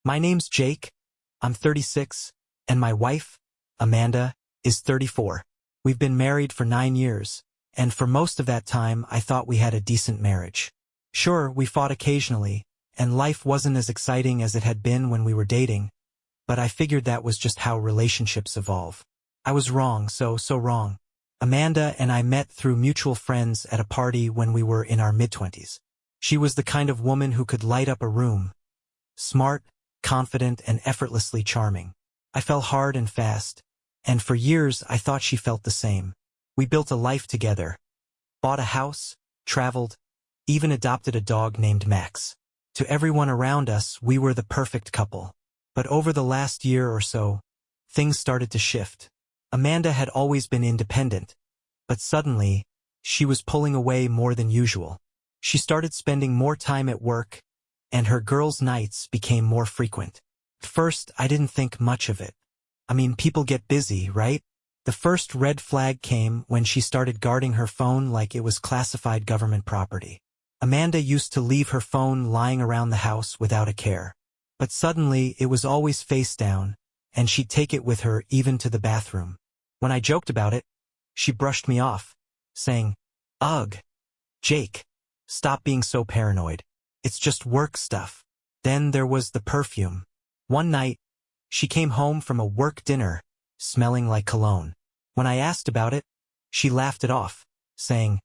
My name's Jake, I'm 36, and my wife, Amanda, is 34. We've been married for 9 years, and for most of that time I thought we had a decent marriage. Sure, we fought occasionally, and life wasn't as exciting as it had been when we were dating, but I figured that was just how relationships evolve. I was wrong, so wrong. Amanda and I met through mutual friends at a party when we were in our mid-20s. She was the kind of woman who could light up a room. Smart, confident, and effortlessly charming. I fell hard and fast, and for years I thought she felt the same. We built a life together, bought a house, traveled, even adopted a dog named Max. To everyone around us, we were the perfect couple. But over the last year or so, things started to shift. Amanda had always been independent, but suddenly, she was pulling away more than usual. She started spending more time at work, and her girls' nights became more frequent. At first, I didn't think much of it. I mean, people get busy, right? The first red flag came when she started guarding her phone like it was classified government property. Amanda used to leave her phone lying around the house without a care. But suddenly, it was always face down, and she'd take it with her even to the bathroom. When I joked about it, she brushed me off, saying, "Ugh, Jake, stop being so paranoid. It's just work stuff." Then there was the perfume. One night, she came home from a work dinner, smelling like cologne. When I asked about it, she laughed it off, saying,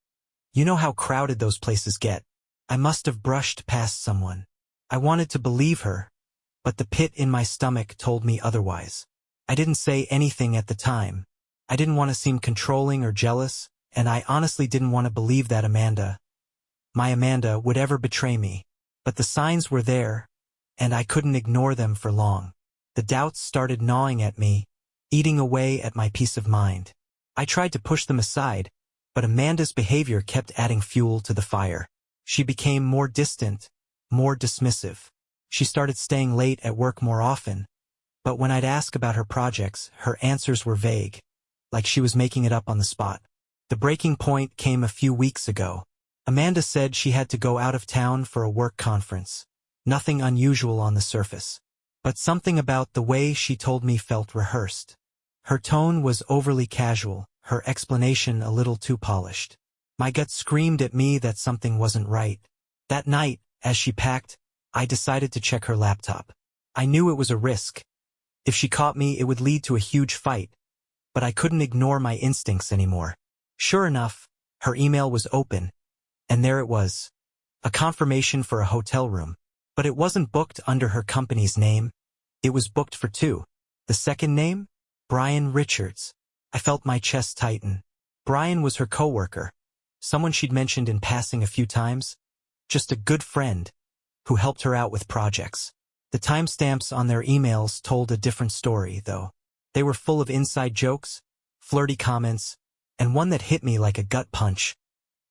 "You know how crowded those places get. I must have brushed past someone." I wanted to believe her, but the pit in my stomach told me otherwise. I didn't say anything at the time. I didn't want to seem controlling or jealous, and I honestly didn't want to believe that my Amanda, would ever betray me. But the signs were there, and I couldn't ignore them for long. The doubts started gnawing at me, eating away at my peace of mind. I tried to push them aside, but Amanda's behavior kept adding fuel to the fire. She became more distant, more dismissive. She started staying late at work more often, but when I'd ask about her projects, her answers were vague, like she was making it up on the spot. The breaking point came a few weeks ago. Amanda said she had to go out of town for a work conference. Nothing unusual on the surface. But something about the way she told me felt rehearsed. Her tone was overly casual, her explanation a little too polished. My gut screamed at me that something wasn't right. That night, as she packed, I decided to check her laptop. I knew it was a risk. If she caught me, it would lead to a huge fight. But I couldn't ignore my instincts anymore. Sure enough, her email was open, and there it was. A confirmation for a hotel room. But it wasn't booked under her company's name. It was booked for two. The second name? Brian Richards. I felt my chest tighten. Brian was her coworker. Someone she'd mentioned in passing a few times. Just a good friend who helped her out with projects. The timestamps on their emails told a different story, though. They were full of inside jokes, flirty comments, and one that hit me like a gut punch.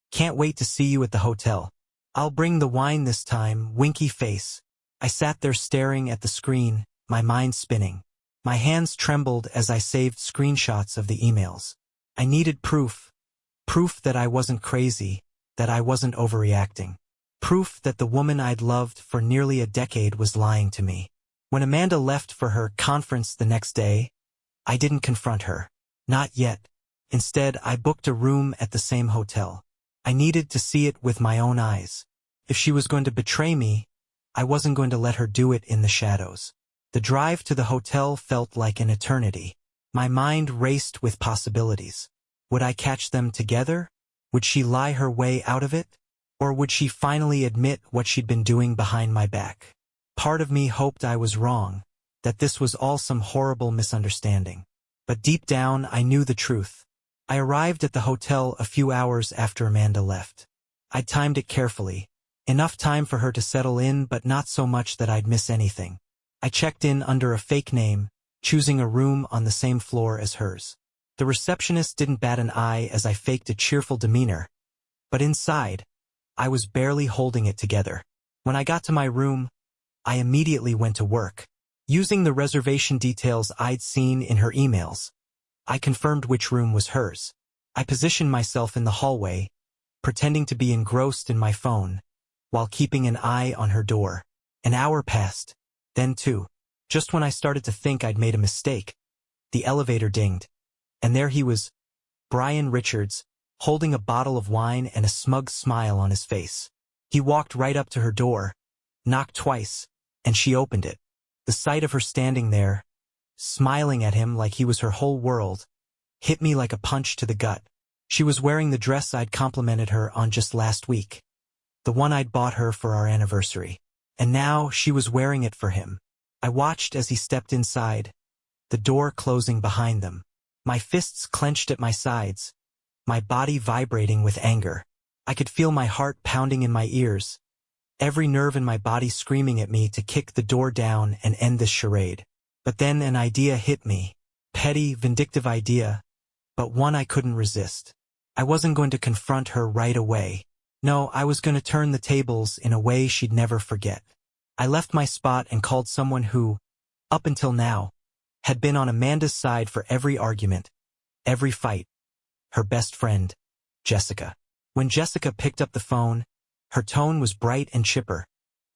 "Can't wait to see you at the hotel. I'll bring the wine this time," winky face. I sat there staring at the screen, my mind spinning. My hands trembled as I saved screenshots of the emails. I needed proof. Proof that I wasn't crazy, that I wasn't overreacting. Proof that the woman I'd loved for nearly a decade was lying to me. When Amanda left for her conference the next day, I didn't confront her. Not yet. Instead, I booked a room at the same hotel. I needed to see it with my own eyes. If she was going to betray me, I wasn't going to let her do it in the shadows. The drive to the hotel felt like an eternity. My mind raced with possibilities. Would I catch them together? Would she lie her way out of it? Or would she finally admit what she'd been doing behind my back? Part of me hoped I was wrong, that this was all some horrible misunderstanding. But deep down, I knew the truth. I arrived at the hotel a few hours after Amanda left. I timed it carefully. Enough time for her to settle in, but not so much that I'd miss anything. I checked in under a fake name, choosing a room on the same floor as hers. The receptionist didn't bat an eye as I faked a cheerful demeanor. But inside, I was barely holding it together. When I got to my room, I immediately went to work. Using the reservation details I'd seen in her emails, I confirmed which room was hers. I positioned myself in the hallway, pretending to be engrossed in my phone, while keeping an eye on her door. An hour passed. Then too, just when I started to think I'd made a mistake, the elevator dinged, and there he was, Brian Richards, holding a bottle of wine and a smug smile on his face. He walked right up to her door, knocked twice, and she opened it. The sight of her standing there, smiling at him like he was her whole world, hit me like a punch to the gut. She was wearing the dress I'd complimented her on just last week, the one I'd bought her for our anniversary. And now she was wearing it for him. I watched as he stepped inside, the door closing behind them. My fists clenched at my sides, my body vibrating with anger. I could feel my heart pounding in my ears, every nerve in my body screaming at me to kick the door down and end this charade. But then an idea hit me. Petty, vindictive idea, but one I couldn't resist. I wasn't going to confront her right away. No, I was going to turn the tables in a way she'd never forget. I left my spot and called someone who, up until now, had been on Amanda's side for every argument, every fight. Her best friend, Jessica. When Jessica picked up the phone, her tone was bright and chipper,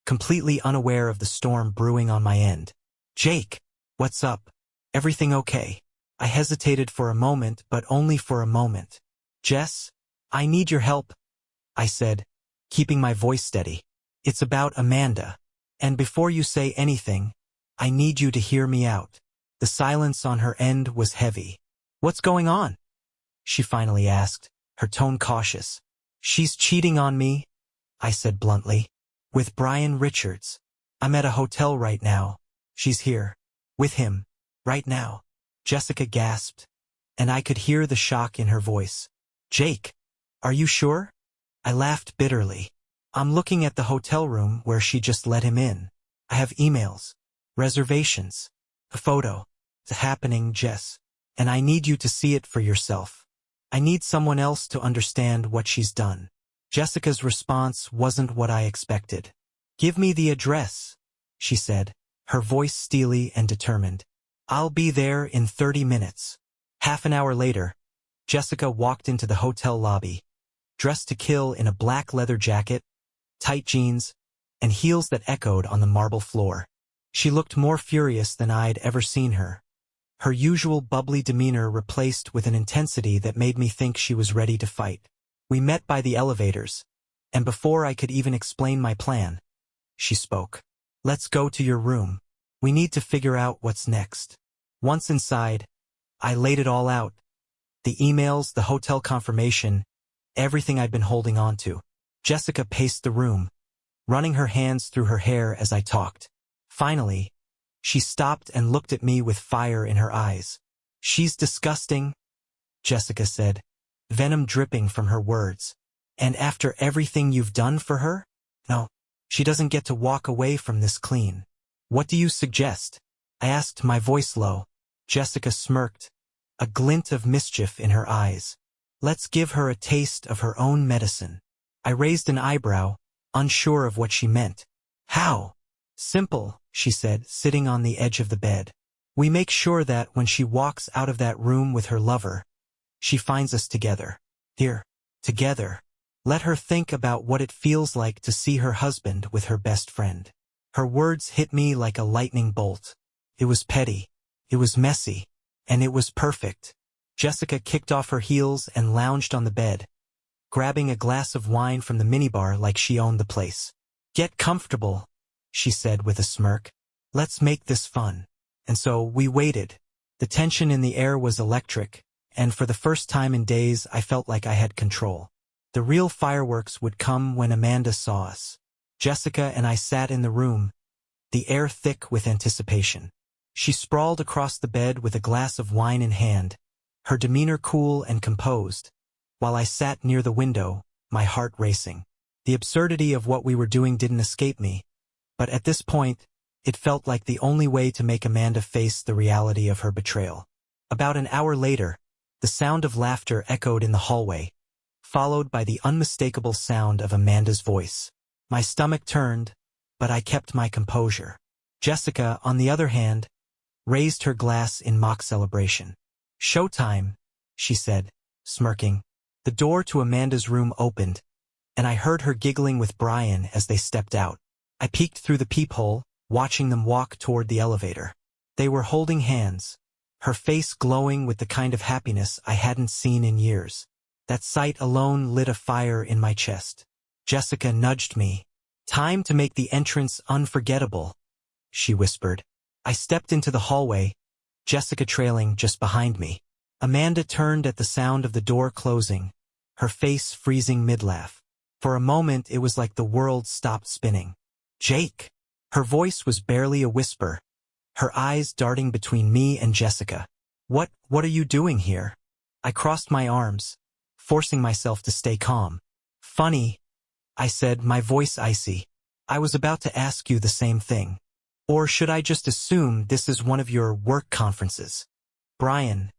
completely unaware of the storm brewing on my end. "Jake, what's up? Everything okay?" I hesitated for a moment, but only for a moment. "Jess, I need your help," I said, keeping my voice steady. "It's about Amanda. And before you say anything, I need you to hear me out." The silence on her end was heavy. "What's going on?" she finally asked, her tone cautious. "She's cheating on me," I said bluntly. "With Brian Richards. I'm at a hotel right now. She's here. With him. Right now." Jessica gasped, and I could hear the shock in her voice. "Jake, are you sure?" I laughed bitterly. "I'm looking at the hotel room where she just let him in. I have emails, reservations, a photo. It's happening, Jess. And I need you to see it for yourself. I need someone else to understand what she's done." Jessica's response wasn't what I expected. "Give me the address," she said, her voice steely and determined. "I'll be there in 30 minutes. Half an hour later, Jessica walked into the hotel lobby, dressed to kill in a black leather jacket, tight jeans, and heels that echoed on the marble floor. She looked more furious than I'd ever seen her, her usual bubbly demeanor replaced with an intensity that made me think she was ready to fight. We met by the elevators, and before I could even explain my plan, she spoke. "Let's go to your room. We need to figure out what's next." Once inside, I laid it all out. The emails, the hotel confirmation, everything I'd been holding on to. Jessica paced the room, running her hands through her hair as I talked. Finally, she stopped and looked at me with fire in her eyes. "She's disgusting," Jessica said, venom dripping from her words. "And after everything you've done for her? No, she doesn't get to walk away from this clean. What do you suggest?" I asked, my voice low. Jessica smirked, a glint of mischief in her eyes. "Let's give her a taste of her own medicine." I raised an eyebrow, unsure of what she meant. "How?" "Simple," she said, sitting on the edge of the bed. "We make sure that when she walks out of that room with her lover, she finds us together. Here, together. Let her think about what it feels like to see her husband with her best friend." Her words hit me like a lightning bolt. It was petty, it was messy, and it was perfect. Jessica kicked off her heels and lounged on the bed, grabbing a glass of wine from the minibar like she owned the place. "Get comfortable," she said with a smirk. "Let's make this fun." And so we waited. The tension in the air was electric, and for the first time in days I felt like I had control. The real fireworks would come when Amanda saw us. Jessica and I sat in the room, the air thick with anticipation. She sprawled across the bed with a glass of wine in hand, her demeanor cool and composed, while I sat near the window, my heart racing. The absurdity of what we were doing didn't escape me, but at this point, it felt like the only way to make Amanda face the reality of her betrayal. About an hour later, the sound of laughter echoed in the hallway, followed by the unmistakable sound of Amanda's voice. My stomach turned, but I kept my composure. Jessica, on the other hand, raised her glass in mock celebration. "Showtime," she said, smirking. The door to Amanda's room opened, and I heard her giggling with Brian as they stepped out. I peeked through the peephole, watching them walk toward the elevator. They were holding hands, her face glowing with the kind of happiness I hadn't seen in years. That sight alone lit a fire in my chest. Jessica nudged me. "Time to make the entrance unforgettable," she whispered. I stepped into the hallway, Jessica trailing just behind me. Amanda turned at the sound of the door closing, her face freezing mid-laugh. For a moment it was like the world stopped spinning. "Jake!" Her voice was barely a whisper, her eyes darting between me and Jessica. What are you doing here?" I crossed my arms, forcing myself to stay calm. "Funny," I said, my voice icy. "I was about to ask you the same thing. Or should I just assume this is one of your work conferences?" Brian,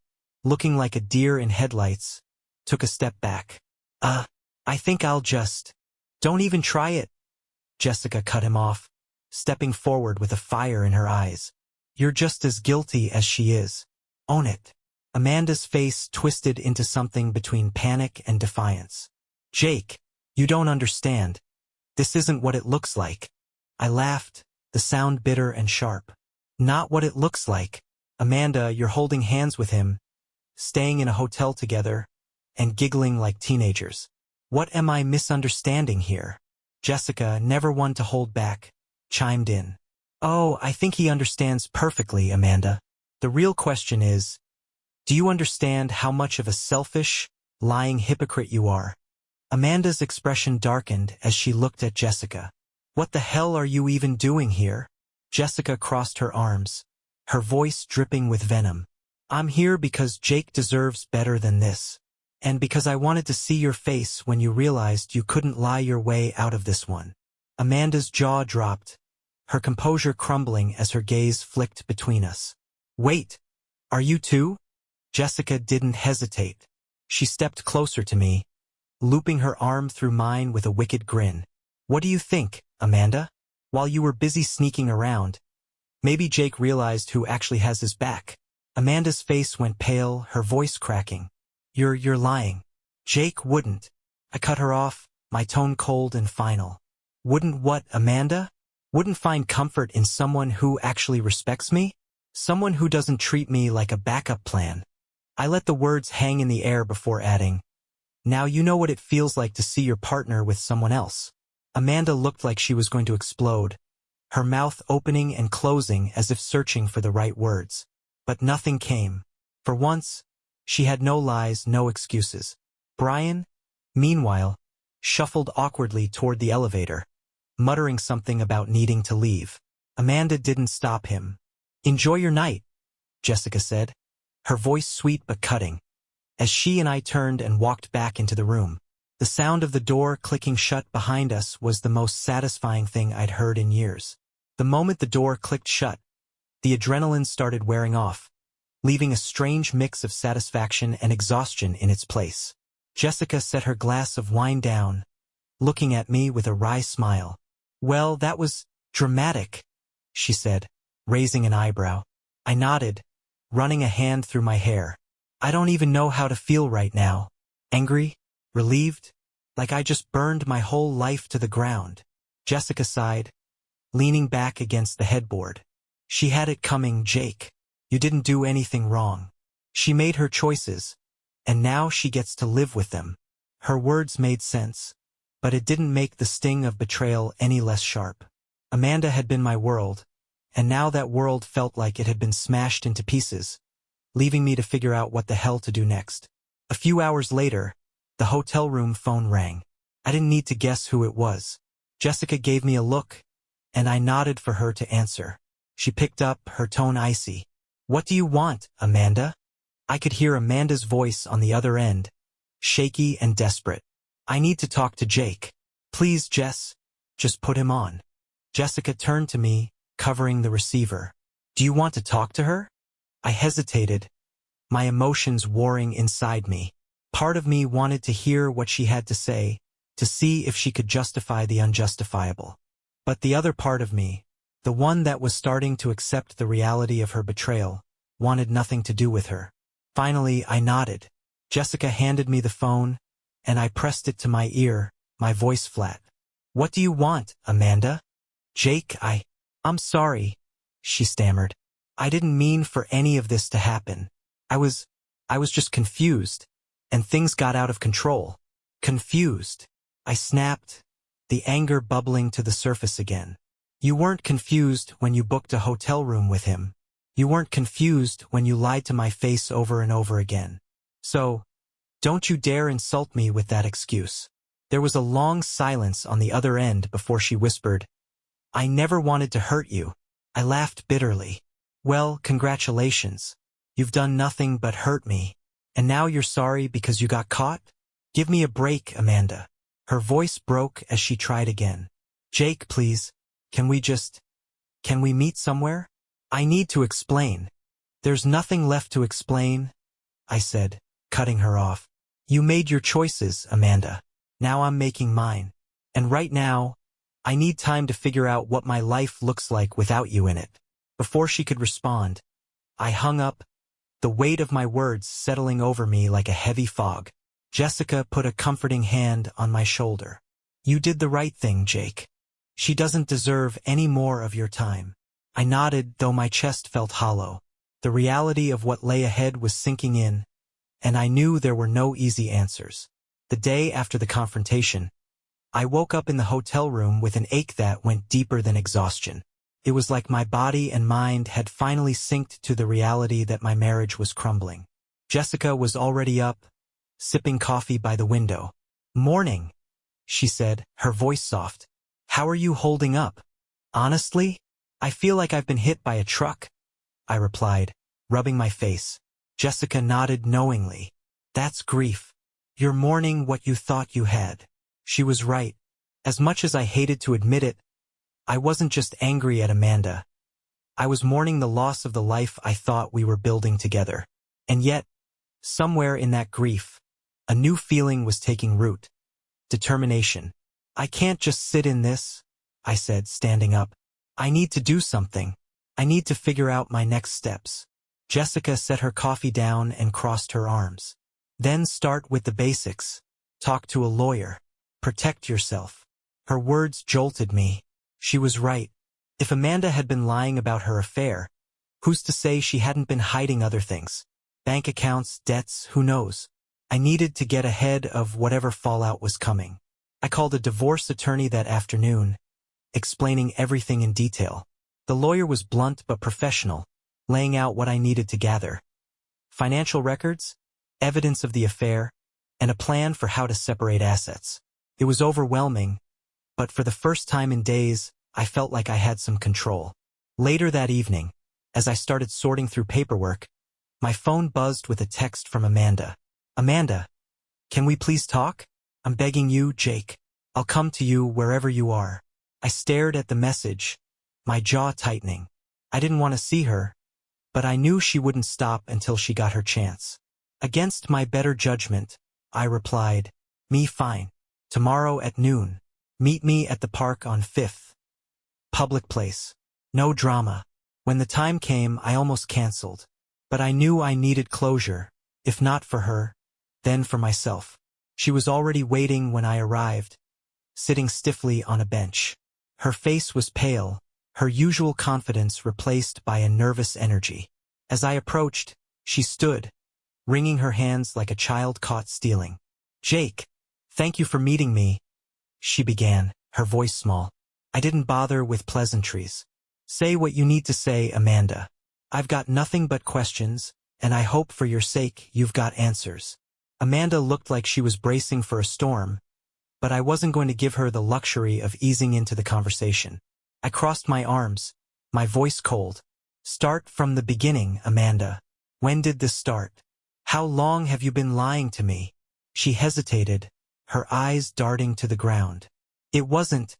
looking like a deer in headlights, took a step back. I think I'll just—" "Don't even try it," Jessica cut him off, stepping forward with a fire in her eyes. "You're just as guilty as she is. Own it." Amanda's face twisted into something between panic and defiance. "Jake, you don't understand. This isn't what it looks like." I laughed, the sound bitter and sharp. "Not what it looks like. Amanda, you're holding hands with him, staying in a hotel together, and giggling like teenagers. What am I misunderstanding here?" Jessica, never one to hold back, chimed in. "Oh, I think he understands perfectly, Amanda. The real question is, do you understand how much of a selfish, lying hypocrite you are?" Amanda's expression darkened as she looked at Jessica. "What the hell are you even doing here?" Jessica crossed her arms, her voice dripping with venom. "I'm here because Jake deserves better than this. And because I wanted to see your face when you realized you couldn't lie your way out of this one." Amanda's jaw dropped, her composure crumbling as her gaze flicked between us. "Wait, are you too?" Jessica didn't hesitate. She stepped closer to me, looping her arm through mine with a wicked grin. "What do you think, Amanda? While you were busy sneaking around, maybe Jake realized who actually has his back." Amanda's face went pale, her voice cracking. You're lying. Jake wouldn't." I cut her off, my tone cold and final. "Wouldn't what, Amanda? Wouldn't find comfort in someone who actually respects me? Someone who doesn't treat me like a backup plan?" I let the words hang in the air before adding, "Now you know what it feels like to see your partner with someone else." Amanda looked like she was going to explode, her mouth opening and closing as if searching for the right words. But nothing came. For once, she had no lies, no excuses. Brian, meanwhile, shuffled awkwardly toward the elevator, muttering something about needing to leave. Amanda didn't stop him. "Enjoy your night," Jessica said, her voice sweet but cutting, as she and I turned and walked back into the room. The sound of the door clicking shut behind us was the most satisfying thing I'd heard in years. The moment the door clicked shut, the adrenaline started wearing off, leaving a strange mix of satisfaction and exhaustion in its place. Jessica set her glass of wine down, looking at me with a wry smile. "Well, that was dramatic," she said, raising an eyebrow. I nodded, running a hand through my hair. "I don't even know how to feel right now. Angry? Relieved? Like I just burned my whole life to the ground." Jessica sighed, leaning back against the headboard. "She had it coming, Jake. You didn't do anything wrong. She made her choices, and now she gets to live with them." Her words made sense, but it didn't make the sting of betrayal any less sharp. Amanda had been my world, and now that world felt like it had been smashed into pieces, leaving me to figure out what the hell to do next. A few hours later, the hotel room phone rang. I didn't need to guess who it was. Jessica gave me a look, and I nodded for her to answer. She picked up, her tone icy. "What do you want, Amanda?" I could hear Amanda's voice on the other end, shaky and desperate. "I need to talk to Jake. Please, Jess, just put him on." Jessica turned to me, covering the receiver. "Do you want to talk to her?" I hesitated, my emotions warring inside me. Part of me wanted to hear what she had to say, to see if she could justify the unjustifiable. But the other part of me, the one that was starting to accept the reality of her betrayal, wanted nothing to do with her. Finally, I nodded. Jessica handed me the phone, and I pressed it to my ear, my voice flat. "What do you want, Amanda?" "Jake, I'm sorry, she stammered. I didn't mean for any of this to happen. I was just confused, and things got out of control. Confused. I snapped, the anger bubbling to the surface again. You weren't confused when you booked a hotel room with him. You weren't confused when you lied to my face over and over again. So, don't you dare insult me with that excuse. There was a long silence on the other end before she whispered, I never wanted to hurt you. I laughed bitterly. Well, congratulations. You've done nothing but hurt me. And now you're sorry because you got caught? Give me a break, Amanda. Her voice broke as she tried again. Jake, please. Can we meet somewhere? I need to explain. There's nothing left to explain, I said, cutting her off. You made your choices, Amanda. Now I'm making mine. And right now, I need time to figure out what my life looks like without you in it. Before she could respond, I hung up, the weight of my words settling over me like a heavy fog. Jessica put a comforting hand on my shoulder. You did the right thing, Jake. She doesn't deserve any more of your time. I nodded, though my chest felt hollow. The reality of what lay ahead was sinking in, and I knew there were no easy answers. The day after the confrontation, I woke up in the hotel room with an ache that went deeper than exhaustion. It was like my body and mind had finally synced to the reality that my marriage was crumbling. Jessica was already up, sipping coffee by the window. Morning, she said, her voice soft. How are you holding up? Honestly, I feel like I've been hit by a truck, I replied, rubbing my face. Jessica nodded knowingly. That's grief. You're mourning what you thought you had. She was right. As much as I hated to admit it, I wasn't just angry at Amanda. I was mourning the loss of the life I thought we were building together. And yet, somewhere in that grief, a new feeling was taking root. Determination. I can't just sit in this, I said, standing up. I need to do something. I need to figure out my next steps. Jessica set her coffee down and crossed her arms. Then start with the basics. Talk to a lawyer. Protect yourself. Her words jolted me. She was right. If Amanda had been lying about her affair, who's to say she hadn't been hiding other things? Bank accounts, debts, who knows? I needed to get ahead of whatever fallout was coming. I called a divorce attorney that afternoon, explaining everything in detail. The lawyer was blunt but professional, laying out what I needed to gather. Financial records, evidence of the affair, and a plan for how to separate assets. It was overwhelming, but for the first time in days, I felt like I had some control. Later that evening, as I started sorting through paperwork, my phone buzzed with a text from Amanda. Amanda, can we please talk? I'm begging you, Jake. I'll come to you wherever you are. I stared at the message, my jaw tightening. I didn't want to see her, but I knew she wouldn't stop until she got her chance. Against my better judgment, I replied, Me fine. Tomorrow at noon. Meet me at the park on 5th. Public place. No drama. When the time came, I almost canceled. But I knew I needed closure, if not for her, then for myself. She was already waiting when I arrived, sitting stiffly on a bench. Her face was pale, her usual confidence replaced by a nervous energy. As I approached, she stood, wringing her hands like a child caught stealing. Jake, thank you for meeting me, she began, her voice small. I didn't bother with pleasantries. Say what you need to say, Amanda. I've got nothing but questions, and I hope for your sake you've got answers. Amanda looked like she was bracing for a storm, but I wasn't going to give her the luxury of easing into the conversation. I crossed my arms, my voice cold. Start from the beginning, Amanda. When did this start? How long have you been lying to me? She hesitated, her eyes darting to the ground. It wasn't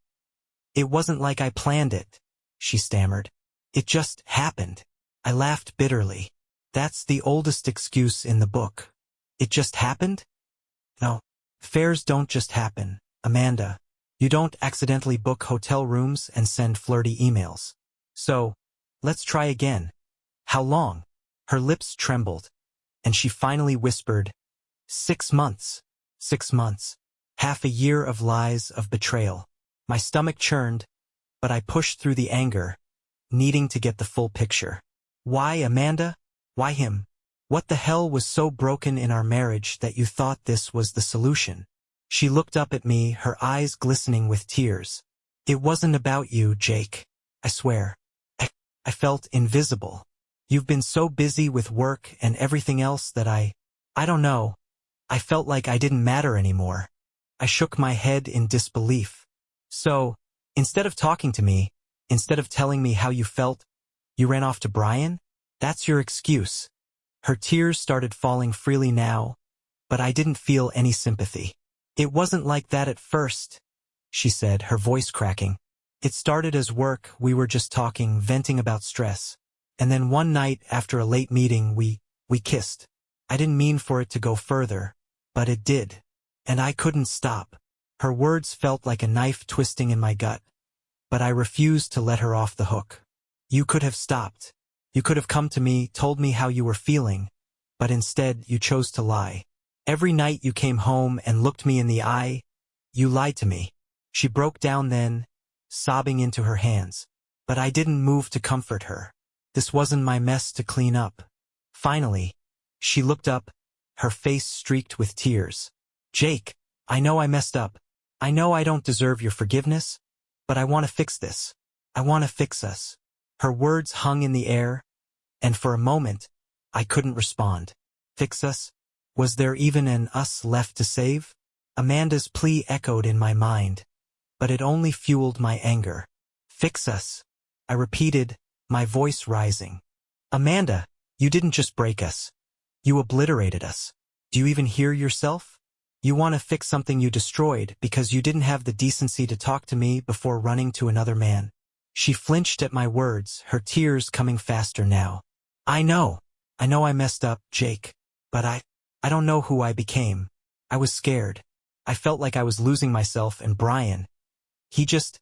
like I planned it, she stammered. It just happened. I laughed bitterly. That's the oldest excuse in the book. It just happened? No. Affairs don't just happen, Amanda. You don't accidentally book hotel rooms and send flirty emails. So, let's try again. How long? Her lips trembled, and she finally whispered, 6 months. 6 months. Half a year of lies, of betrayal. My stomach churned, but I pushed through the anger, needing to get the full picture. Why, Amanda? Why him? What the hell was so broken in our marriage that you thought this was the solution? She looked up at me, her eyes glistening with tears. It wasn't about you, Jake. I swear. I felt invisible. You've been so busy with work and everything else that I don't know. I felt like I didn't matter anymore. I shook my head in disbelief. So, instead of talking to me, instead of telling me how you felt, you ran off to Brian? That's your excuse. Her tears started falling freely now, but I didn't feel any sympathy. It wasn't like that at first, she said, her voice cracking. It started as work, we were just talking, venting about stress. And then one night after a late meeting, we kissed. I didn't mean for it to go further, but it did. And I couldn't stop. Her words felt like a knife twisting in my gut, but I refused to let her off the hook. You could have stopped. You could have come to me, told me how you were feeling, but instead you chose to lie. Every night you came home and looked me in the eye, you lied to me. She broke down then, sobbing into her hands. But I didn't move to comfort her. This wasn't my mess to clean up. Finally, she looked up, her face streaked with tears. Jake, I know I messed up. I know I don't deserve your forgiveness, but I want to fix this. I want to fix us. Her words hung in the air, and for a moment, I couldn't respond. Fix us? Was there even an us left to save? Amanda's plea echoed in my mind, but it only fueled my anger. Fix us, I repeated, my voice rising. Amanda, you didn't just break us. You obliterated us. Do you even hear yourself? You want to fix something you destroyed because you didn't have the decency to talk to me before running to another man. She flinched at my words, her tears coming faster now. I know I messed up, Jake, but I don't know who I became. I was scared. I felt like I was losing myself, and Brian, he just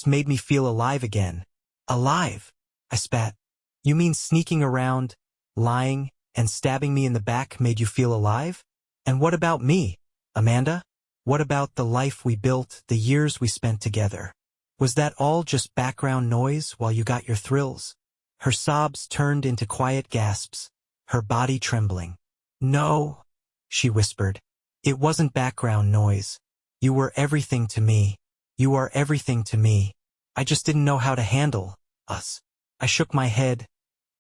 made me feel alive again. Alive? I spat. You mean sneaking around, lying, and stabbing me in the back made you feel alive? And what about me, Amanda? What about the life we built, the years we spent together? Was that all just background noise while you got your thrills? Her sobs turned into quiet gasps, her body trembling. No, she whispered. It wasn't background noise. You were everything to me. You are everything to me. I just didn't know how to handle us. I shook my head,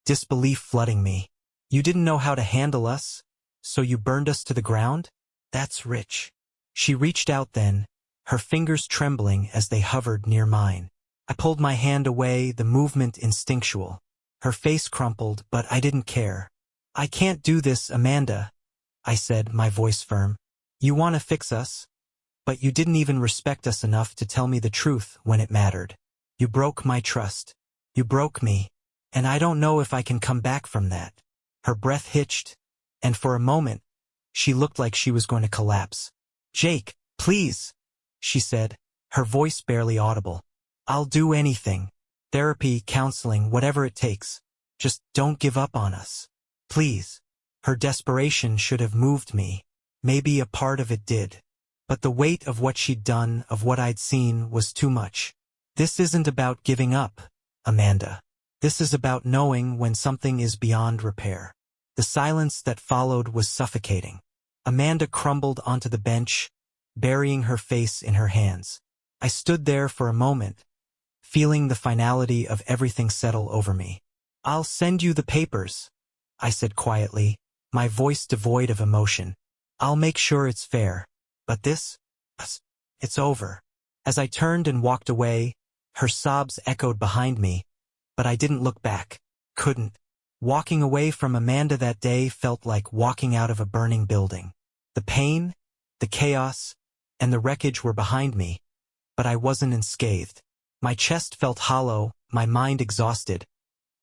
disbelief flooding me. You didn't know how to handle us, so you burned us to the ground? That's rich. She reached out then, her fingers trembling as they hovered near mine. I pulled my hand away, the movement instinctual. Her face crumpled, but I didn't care. I can't do this, Amanda, I said, my voice firm. You want to fix us, but you didn't even respect us enough to tell me the truth when it mattered. You broke my trust. You broke me, and I don't know if I can come back from that. Her breath hitched, and for a moment, she looked like she was going to collapse. Jake, please, she said, her voice barely audible. I'll do anything. Therapy, counseling, whatever it takes. Just don't give up on us. Please. Her desperation should have moved me. Maybe a part of it did. But the weight of what she'd done, of what I'd seen, was too much. This isn't about giving up, Amanda. This is about knowing when something is beyond repair. The silence that followed was suffocating. Amanda crumbled onto the bench, burying her face in her hands. I stood there for a moment, feeling the finality of everything settle over me. I'll send you the papers, I said quietly, my voice devoid of emotion. I'll make sure it's fair. But this? It's over. As I turned and walked away, her sobs echoed behind me, but I didn't look back. Couldn't. Walking away from Amanda that day felt like walking out of a burning building. The pain, the chaos, and the wreckage were behind me, but I wasn't unscathed. My chest felt hollow, my mind exhausted,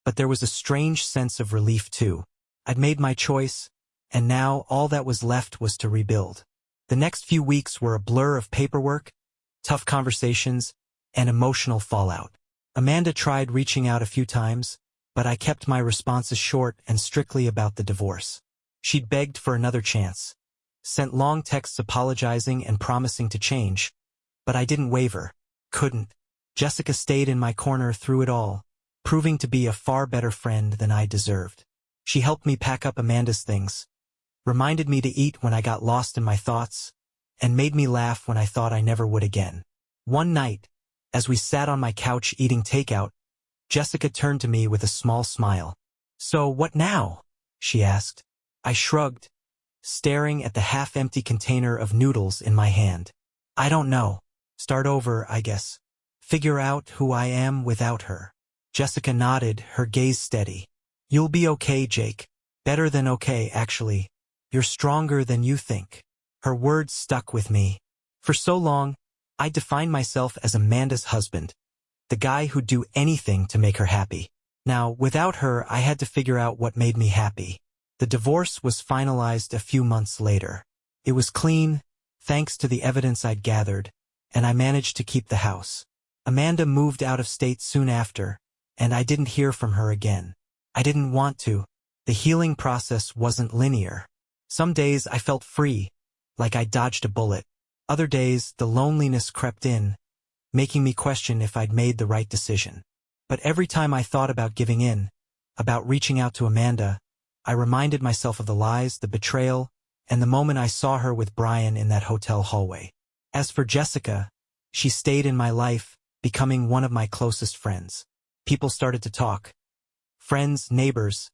but there was a strange sense of relief too. I'd made my choice, and now all that was left was to rebuild. The next few weeks were a blur of paperwork, tough conversations, and emotional fallout. Amanda tried reaching out a few times, but I kept my responses short and strictly about the divorce. She'd begged for another chance, sent long texts apologizing and promising to change, but I didn't waver, couldn't. Jessica stayed in my corner through it all, proving to be a far better friend than I deserved. She helped me pack up Amanda's things, reminded me to eat when I got lost in my thoughts, and made me laugh when I thought I never would again. One night, as we sat on my couch eating takeout, Jessica turned to me with a small smile. "So what now?" she asked. I shrugged, staring at the half-empty container of noodles in my hand. "I don't know. Start over, I guess. Figure out who I am without her." Jessica nodded, her gaze steady. "You'll be okay, Jake. Better than okay, actually. You're stronger than you think." Her words stuck with me. For so long, I defined myself as Amanda's husband, the guy who'd do anything to make her happy. Now, without her, I had to figure out what made me happy. The divorce was finalized a few months later. It was clean, thanks to the evidence I'd gathered, and I managed to keep the house. Amanda moved out of state soon after, and I didn't hear from her again. I didn't want to. The healing process wasn't linear. Some days I felt free, like I dodged a bullet. Other days, the loneliness crept in, making me question if I'd made the right decision. But every time I thought about giving in, about reaching out to Amanda, I reminded myself of the lies, the betrayal, and the moment I saw her with Brian in that hotel hallway. As for Jessica, she stayed in my life, becoming one of my closest friends. People started to talk. Friends, neighbors,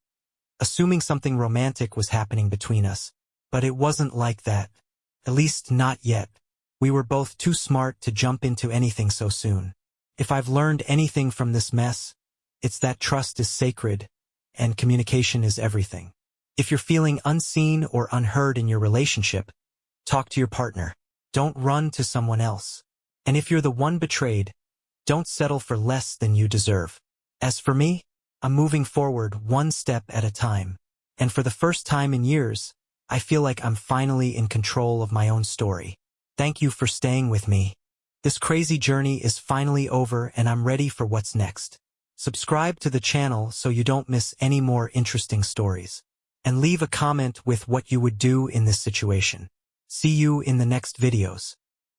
assuming something romantic was happening between us. But it wasn't like that. At least not yet. We were both too smart to jump into anything so soon. If I've learned anything from this mess, it's that trust is sacred, and communication is everything. If you're feeling unseen or unheard in your relationship, talk to your partner. Don't run to someone else. And if you're the one betrayed, don't settle for less than you deserve. As for me, I'm moving forward one step at a time. And for the first time in years, I feel like I'm finally in control of my own story. Thank you for staying with me. This crazy journey is finally over and I'm ready for what's next. Subscribe to the channel so you don't miss any more interesting stories. And leave a comment with what you would do in this situation. See you in the next videos.